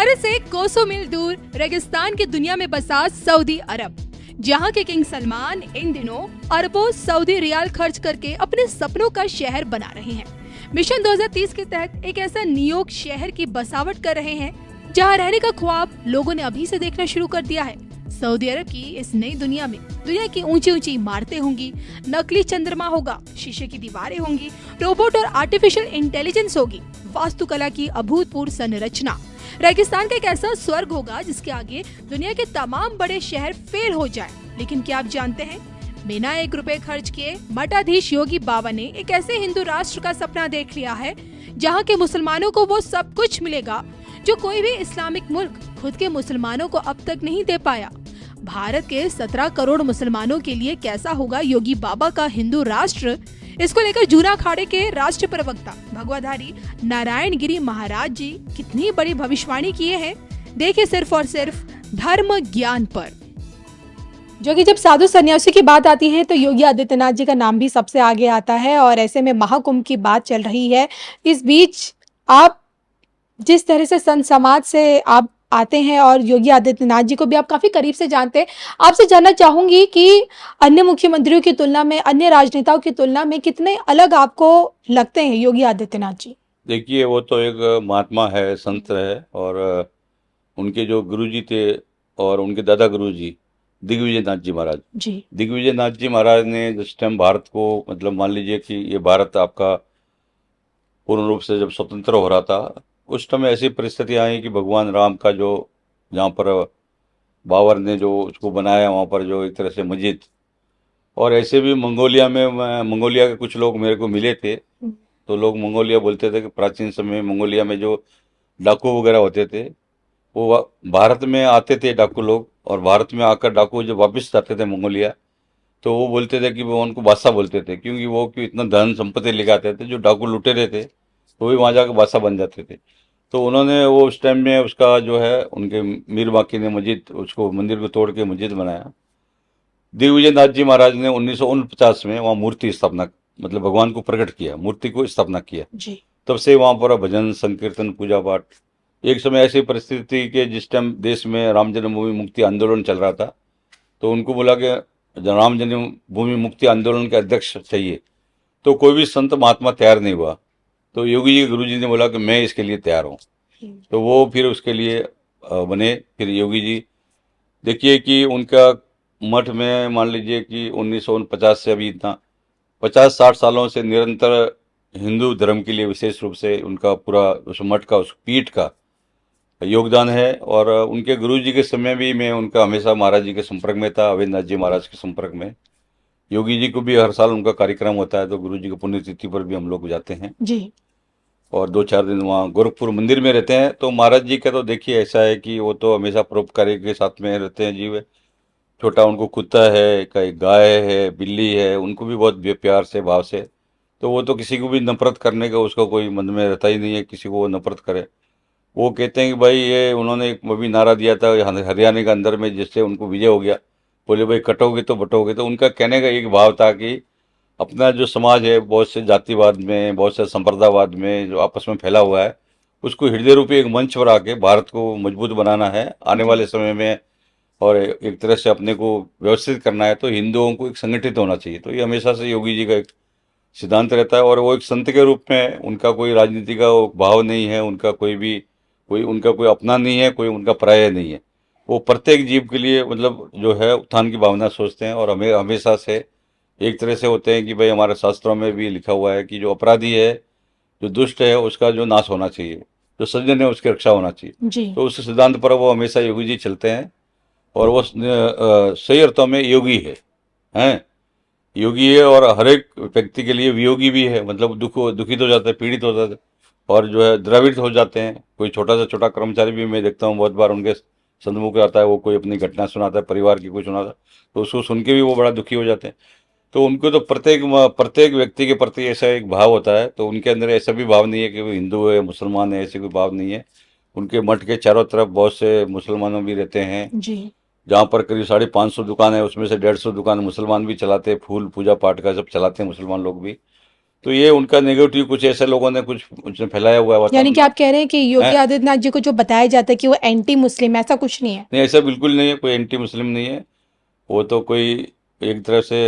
भारत से कोसों मील दूर रेगिस्तान की दुनिया में बसा सऊदी अरब, जहां के किंग सलमान इन दिनों अरबों सऊदी रियाल खर्च करके अपने सपनों का शहर बना रहे हैं। मिशन 2030 के तहत एक ऐसा नियोग शहर की बसावट कर रहे हैं जहां रहने का ख्वाब लोगों ने अभी से देखना शुरू कर दिया है। सऊदी अरब की इस नई दुनिया में दुनिया की ऊंची ऊंची इमारतें होंगी, नकली चंद्रमा होगा, शीशे की दीवारें होंगी, रोबोट और आर्टिफिशियल इंटेलिजेंस होगी, वास्तुकला की अभूतपूर्व संरचना। रेगिस्तान का एक ऐसा स्वर्ग होगा जिसके आगे दुनिया के तमाम बड़े शहर फेल हो जाए। लेकिन क्या आप जानते हैं, बिना 1 रुपए खर्च किए मठाधीश योगी बाबा ने एक ऐसे हिंदू राष्ट्र का सपना देख लिया है जहां के मुसलमानों को वो सब कुछ मिलेगा जो कोई भी इस्लामिक मुल्क खुद के मुसलमानों को अब तक नहीं दे पाया। भारत के 17 करोड़ मुसलमानों के लिए कैसा होगा योगी बाबा का हिंदू राष्ट्र, इसको लेकर जूना अखाड़े के राष्ट्र प्रवक्ता भगवाधारी नारायण गिरी महाराज जी कितनी बड़ी भविष्यवाणी किए हैं, देखिए सिर्फ और सिर्फ धर्म ज्ञान पर। जो कि जब साधु सन्यासी की बात आती है तो योगी आदित्यनाथ जी का नाम भी सबसे आगे आता है और ऐसे में महाकुंभ की बात चल रही है। इस बीच आप जिस तरह से संत समाज से आप आते हैं और योगी आदित्यनाथ जी को भी आप काफी करीब से जानते हैं, आपसे जानना चाहूंगी कि अन्य मुख्यमंत्रियों की तुलना में, अन्य राजनेताओं की तुलना में कितने अलग आपको लगते हैं योगी आदित्यनाथ जी? देखिए, वो तो एक महात्मा है, संत है, और उनके जो गुरुजी थे और उनके दादा गुरुजी दिग्विजय नाथ जी महाराज जी, दिग्विजय नाथ जी महाराज ने जिस टाइम भारत को, मतलब मान लीजिए कि ये भारत आपका पूर्ण रूप से जब स्वतंत्र हो रहा था, उस समय ऐसी परिस्थितियां आई कि भगवान राम का जो जहाँ पर बाबर ने जो उसको बनाया, वहाँ पर जो एक तरह से मस्जिद, और ऐसे भी मंगोलिया के कुछ लोग मेरे को मिले थे, तो लोग मंगोलिया बोलते थे कि प्राचीन समय में मंगोलिया में जो डाकू वगैरह होते थे वो भारत में आते थे डाकू लोग, और भारत में आकर डाकू जब वापस जाते थे मंगोलिया, तो वो बोलते थे कि वो उनको बादशाह बोलते थे, क्योंकि वो इतना धन संपत्ति लेके आते थे। जो डाकू लुटेरे थे तो वही वहाँ जाकर बादशाह बन जाते थे। तो उन्होंने वो उस टाइम में उसका जो है उनके मीर बाकी ने मस्जिद, उसको मंदिर को तोड़ के मस्जिद बनाया। दिग्विजय नाथ जी महाराज ने 1949 में वहाँ मूर्ति स्थापना, मतलब भगवान को प्रकट किया, मूर्ति को स्थापना किया जी, तब से वहाँ पर भजन संकीर्तन पूजा पाठ। एक समय ऐसी परिस्थिति थी कि जिस टाइम देश में राम जन्मभूमि मुक्ति आंदोलन चल रहा था, तो उनको बोला कि राम जन्मभूमि मुक्ति आंदोलन के अध्यक्ष चाहिए, तो कोई भी संत महात्मा तैयार नहीं हुआ। तो योगी जी गुरु जी ने बोला कि मैं इसके लिए तैयार हूँ, तो वो फिर उसके लिए बने। फिर योगी जी देखिए कि उनका मठ में मान लीजिए कि 1949 से अभी इतना 50-60 सालों से निरंतर हिंदू धर्म के लिए विशेष रूप से उनका पूरा उस मठ का, उस पीठ का योगदान है। और उनके गुरु जी के समय भी मैं उनका हमेशा महाराज जी के संपर्क में था, अवेद्यनाथ जी महाराज के संपर्क में। योगी जी को भी हर साल उनका कार्यक्रम होता है, तो गुरु जी की पुण्यतिथि पर भी हम लोग जाते हैं जी, और 2-4 दिन वहाँ गोरखपुर मंदिर में रहते हैं। तो महाराज जी का तो देखिए ऐसा है कि वो तो हमेशा परोपकारी के साथ में रहते हैं जीव। छोटा उनको कुत्ता है, कई गाय है, बिल्ली है, उनको भी बहुत प्यार से भाव से, तो वो तो किसी को भी नफरत करने का उसका कोई मन में रहता ही नहीं है, किसी को वो नफरत करे। वो कहते हैं कि भाई ये उन्होंने एक भी नारा दिया था हरियाणा के अंदर में, जिससे उनको विजय हो गया, बोले भाई कटोगे तो बटोगे। तो उनका कहने का एक भाव था कि अपना जो समाज है बहुत से जातिवाद में, बहुत से संप्रदायवाद में जो आपस में फैला हुआ है, उसको हृदय रूपी एक मंच पर आके भारत को मजबूत बनाना है आने वाले समय में, और एक तरह से अपने को व्यवस्थित करना है, तो हिंदुओं को एक संगठित होना चाहिए। तो ये हमेशा से योगी जी का एक सिद्धांत रहता है। और वो एक संत के रूप में, उनका कोई राजनीति का भाव नहीं है, उनका उनका कोई अपना नहीं है, कोई उनका पराया नहीं है। वो प्रत्येक जीव के लिए मतलब जो है उत्थान की भावना सोचते हैं, और हमें हमेशा से एक तरह से होते हैं कि भाई हमारे शास्त्रों में भी लिखा हुआ है कि जो अपराधी है, जो दुष्ट है, उसका जो नाश होना चाहिए, जो सज्जन है उसकी रक्षा होना चाहिए। जी, तो उस सिद्धांत पर वो हमेशा योगी जी चलते हैं, और वो सही अर्थों में योगी हैं योगी है। और हर एक व्यक्ति के लिए वियोगी भी है, मतलब दुखित हो जाते हैं, पीड़ित हो जाते हैं, और जो है द्रवित हो जाते हैं। कोई छोटा से छोटा कर्मचारी भी मैं देखता हूँ बहुत बार उनके सन्मुख आता है, वो कोई अपनी घटना सुनाता है, परिवार की कोई सुनाता है, तो उसको सुन के भी वो बड़ा दुखी हो जाते हैं। तो उनको तो प्रत्येक व्यक्ति के प्रति ऐसा एक भाव होता है, तो उनके अंदर ऐसा भी भाव नहीं है कि वो हिंदू है मुसलमान है, ऐसे कोई भाव नहीं है। उनके मठ के चारों तरफ बहुत से मुसलमानों भी रहते हैं, जी, जहाँ पर करीब 550 दुकान है, उसमें से 150 दुकान मुसलमान भी चलाते हैं, फूल पूजा पाठ का सब चलाते हैं मुसलमान लोग भी। तो ये उनका नेगेटिव कुछ ऐसे लोगों ने कुछ उसने फैलाया हुआ है यानी कि आप कह रहे हैं कि योगी हैं? आदित्यनाथ जी को जो बताया जाता है कि वो एंटी मुस्लिम, ऐसा कुछ नहीं है। नहीं, ऐसा बिल्कुल नहीं है, कोई एंटी मुस्लिम नहीं है। वो तो कोई एक तरह से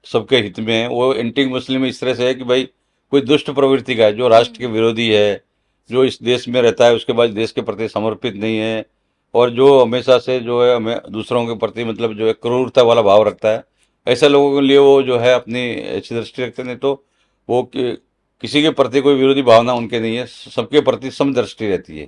सबके हित में है। वो एंटी मुस्लिम इस तरह से है कि भाई कोई दुष्ट प्रवृत्ति का है, जो राष्ट्र के विरोधी है, जो इस देश में रहता है उसके बाद देश के प्रति समर्पित नहीं है, और जो हमेशा से जो है हमें दूसरों के प्रति मतलब जो है क्रूरता वाला भाव रखता है, ऐसे लोगों के लिए वो जो है अपनी ऐसी दृष्टि रखते हैं। नहीं तो वो किसी के प्रति कोई विरोधी भावना उनके नहीं है, सबके प्रति समदृष्टि रहती है।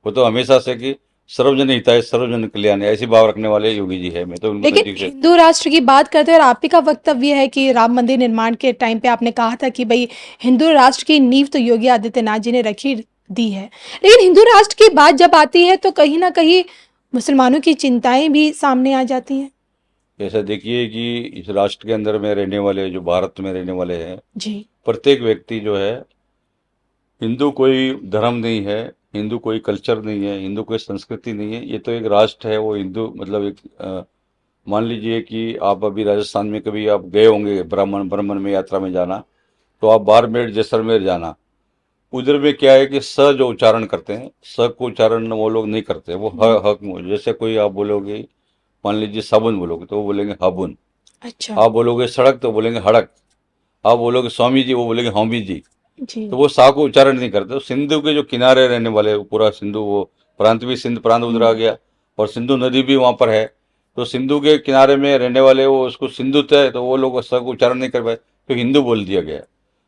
वो तो हमेशा से कि सर्वजन हिताय सर्वजन कल्याण ऐसी भाव रखने वाले योगी जी है। मैं तो उनको लेकिन नजदीक से हिंदू राष्ट्र की बात करते हैं और आप ही का वक्तव्य है कि राम मंदिर निर्माण के टाइम पे आपने कहा था कि भाई हिंदू राष्ट्र की नींव तो योगी आदित्यनाथ जी ने रखी दी है, लेकिन हिंदू राष्ट्र की बात जब आती है तो कहीं ना कहीं मुसलमानों की चिंताएं भी सामने आ जाती हैं। ऐसा देखिए कि इस राष्ट्र के अंदर में रहने वाले, जो भारत में रहने वाले हैं, जी। प्रत्येक व्यक्ति जो है, हिंदू कोई धर्म नहीं है, हिंदू कोई कल्चर नहीं है, हिंदू कोई संस्कृति नहीं है, ये तो एक राष्ट्र है। वो हिंदू मतलब एक मान लीजिए कि आप अभी राजस्थान में कभी आप गए होंगे ब्राह्मण में यात्रा में जाना, तो आप बाड़मेर जैसलमेर जाना, उधर में क्या है कि स जो उच्चारण करते हैं, स को उच्चारण वो लोग नहीं करते, वो हक जैसे कोई आप बोलोगे, मान लीजिए साबुन बोलोगे तो वो बोलेंगे हाबुन, अच्छा। आप बोलोगे सड़क तो बोलेंगे हड़क, आप बोलोगे स्वामी जी वो बोलेंगे हौमी जी। जी। तो वो सा को उच्चारण नहीं करते। तो सिंधु के जो किनारे रहने वाले, पूरा सिंधु वो प्रांत भी सिंध प्रांत उधर आ गया, और सिंधु नदी भी वहाँ पर है। तो सिंधु के किनारे में रहने वाले वो उसको सिंधु तय, तो वो लोग स को उच्चारण नहीं कर पाए तो हिंदू बोल दिया गया।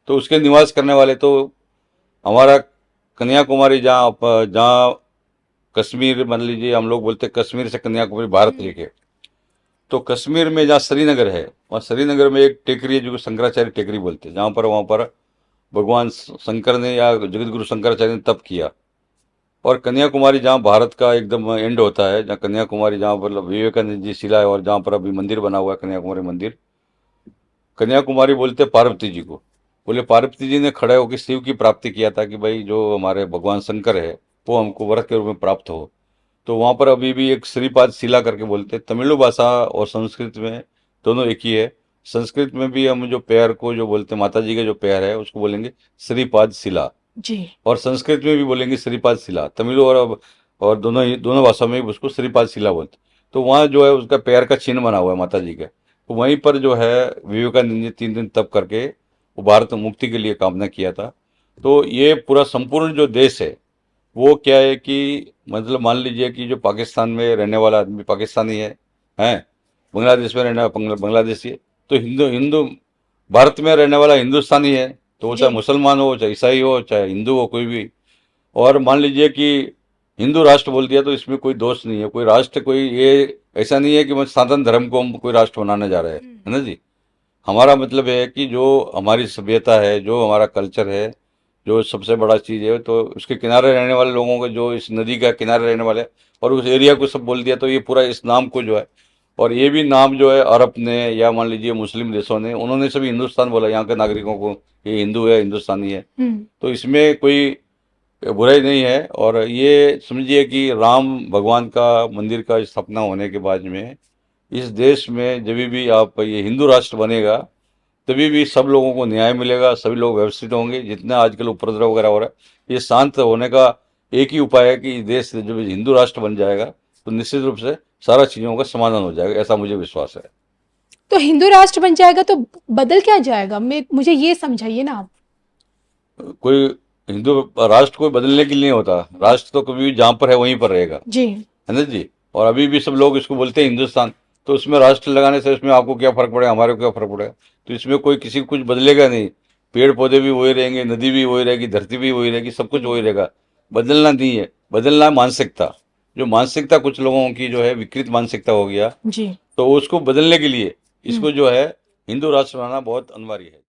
तो उसके निवास करने वाले तो हमारा कन्याकुमारी, जहाँ कश्मीर मान लीजिए, हम लोग बोलते कश्मीर से कन्याकुमारी भारत लेके, तो कश्मीर में जहाँ श्रीनगर है, वहाँ श्रीनगर में एक टेकरी है जो शंकराचार्य टेकरी बोलते हैं, जहाँ पर वहाँ पर भगवान शंकर ने या जगत गुरु शंकराचार्य ने तप किया। और कन्याकुमारी जहाँ भारत का एकदम एंड होता है, जहाँ कन्याकुमारी, जहाँ पर विवेकानंद जी शिला है, और जहाँ पर अभी मंदिर बना हुआ है कन्याकुमारी मंदिर, कन्याकुमारी बोलते हैं पार्वती जी को। बोले पार्वती जी ने खड़े होकर शिव की प्राप्ति किया था कि भाई जो हमारे भगवान शंकर है वो हमको वरद के रूप में प्राप्त हो। तो वहाँ पर अभी भी एक श्रीपाद शिला करके बोलते हैं। तमिल भाषा और संस्कृत में दोनों एक ही है। संस्कृत में भी हम जो पैर को जो बोलते हैं, माता जी के जो पैर है उसको बोलेंगे श्रीपाद शिला, जी। और संस्कृत में भी बोलेंगे श्रीपाद शिला। तमिल और दोनों भाषा में भी उसको श्रीपाद शिला बोलते। तो वहाँ जो है उसका पैर का चिन्ह बना हुआ है माता जी का। तो वहीं पर जो है विवेकानंद जी 3 दिन तप करके वो भारत मुक्ति के लिए कामना किया था। तो ये पूरा संपूर्ण जो देश है वो क्या है कि मतलब मान लीजिए कि जो पाकिस्तान में रहने वाला आदमी पाकिस्तानी है, बांग्लादेश में रहने वाला बांग्लादेशी है, तो हिंदू हिंदू भारत में रहने वाला हिंदुस्तानी है, तो वो चाहे मुसलमान हो, चाहे ईसाई हो, चाहे हिंदू हो, कोई भी। और मान लीजिए कि हिंदू राष्ट्र बोल दिया तो इसमें कोई दोष नहीं है। कोई राष्ट्र, कोई ये ऐसा नहीं है कि मैं सनातन धर्म को हम कोई राष्ट्र बनाने जा रहे हैं, है ना जी। हमारा मतलब है कि जो हमारी सभ्यता है, जो हमारा कल्चर है, जो सबसे बड़ा चीज़ है, तो उसके किनारे रहने वाले लोगों को, जो इस नदी का किनारे रहने वाले और उस एरिया को सब बोल दिया, तो ये पूरा इस नाम को जो है, और ये भी नाम जो है अरब ने या मान लीजिए मुस्लिम देशों ने, उन्होंने सभी हिंदुस्तान बोला यहाँ के नागरिकों को, ये हिंदू है, हिंदुस्तानी है। तो इसमें कोई बुराई नहीं है। और ये समझिए कि राम भगवान का मंदिर का स्थापना होने के बाद में इस देश में जब भी आप ये हिंदू राष्ट्र बनेगा, तभी भी सब लोगों को न्याय मिलेगा, सभी लोग व्यवस्थित होंगे। जितना आजकल उपद्रव वगैरह हो रहा है, ये शांत होने का एक ही उपाय है कि देश जब हिंदू राष्ट्र बन जाएगा तो निश्चित रूप से सारा चीज़ों का समाधान हो जाएगा, ऐसा मुझे विश्वास है। तो हिंदू राष्ट्र बन जाएगा तो बदल क्या जाएगा, मुझे ये समझाइए ना आप। कोई हिंदू राष्ट्र कोई बदलने के लिए नहीं होता। राष्ट्र तो कभी भी जहाँ पर है वहीं पर रहेगा, जी, है ना जी। और अभी भी सब लोग इसको बोलते हैं हिंदुस्तान, तो उसमें राष्ट्र लगाने से इसमें आपको क्या फर्क पड़ेगा, हमारे को क्या फर्क पड़ेगा। तो इसमें कोई किसी को कुछ बदलेगा नहीं। पेड़ पौधे भी वही रहेंगे, नदी भी वही रहेगी, धरती भी वही रहेगी, सब कुछ वही रहेगा। बदलना नहीं है, बदलना है मानसिकता। जो मानसिकता कुछ लोगों की जो है विकृत मानसिकता हो गया, जी। तो उसको बदलने के लिए इसको जो है हिंदू राष्ट्र बनाना बहुत अनिवार्य है।